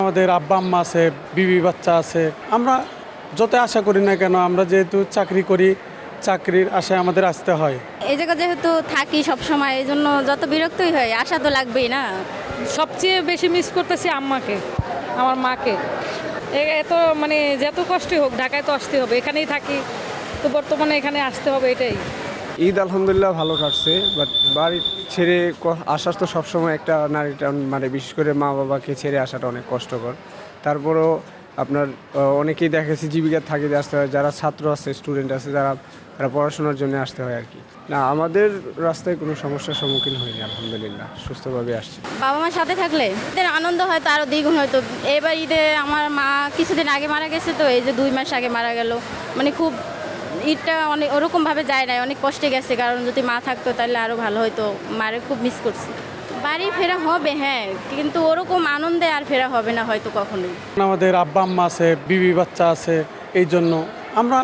আমাদের আব্বা আম্মা আছে, বিবি বাচ্চা আছে। আমরা যত আশা করি না কেন, আমরা যেহেতু চাকরি করি, চাকরির আশায় আমাদের আসতে হয়। এই জায়গা যেহেতু থাকি সব সময়, এই জন্য যত বিরক্তই হয়, আশা তো লাগবেই না। সবচেয়ে বেশি মিস করতেছি আম্মাকে, আমার মাকে। এত মানে যত কষ্টই হোক ঢাকায় তো আসতে হবে, এখানেই থাকি তো বর্তমানে এখানে আসতে হবে, এটাই। ঈদ আলহামদুলিল্লাহ ভালো কাটছে, বাট বাড়ি ছেড়ে আসা তো সবসময় একটা নারীটা মানে বিশেষ করে মা বাবাকে ছেড়ে আসাটা অনেক কষ্টকর। তারপরও আপনার অনেকেই দেখেছি জীবিকার থাকিতে আসতে হয়, যারা ছাত্র আছে, স্টুডেন্ট আছে, তারা পড়াশোনার জন্য আসতে হয় আর কি। না, আমাদের রাস্তায় কোনো সমস্যার সম্মুখীন হয়নি, আলহামদুলিল্লাহ সুস্থভাবে আসছি। বাবা মার সাথে থাকলে এদের আনন্দ হয়তো আরও দ্বিগুণ হয়তো। এবার ঈদে আমার মা কিছুদিন আগে মারা গেছে, তো এই যে 2 মাস আগে মারা গেল, মানে খুব ঈদটা অনেক ওরকমভাবে যায় নাই, অনেক কষ্টে গেছে। কারণ যদি মা থাকতো তাহলে আরও ভালো হতো। মারে খুব মিস করছি। বাড়ি ফেরা হবে, হ্যাঁ, কিন্তু ওরকম আনন্দে আর ফেরা হবে না হয়তো কখনোই। আমাদের আব্বা আম্মা আছে, বিবি বাচ্চা আছে। এই জন্য আমরা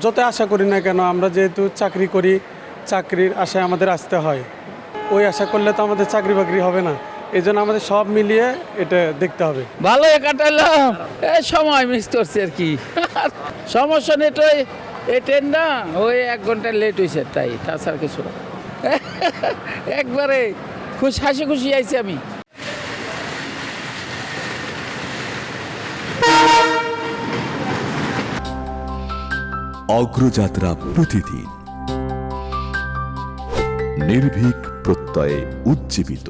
যত আশা করি না কেন, আমরা যেহেতু চাকরি করি, চাকরির আশায় আমাদের আসতে হয়। ওই আশা করলে তো আমাদের চাকরি বাকরি হবে না। এই জন্য আমাদের সব মিলিয়ে এটা দেখতে হবে। ভালো কাটালাম, এই সময় মিস করছি আর কি। সমস্যা নেই, তো এই ট্রেন না ওই 1 ঘন্টা লেট হয়েছে, তাই তাছাড়া কিছু না। একবারে হাসি খুশি আইছি আমি। অগ্রযাত্রা প্রতিদিন, নির্ভীক প্রত্যয়ে উজ্জীবিত।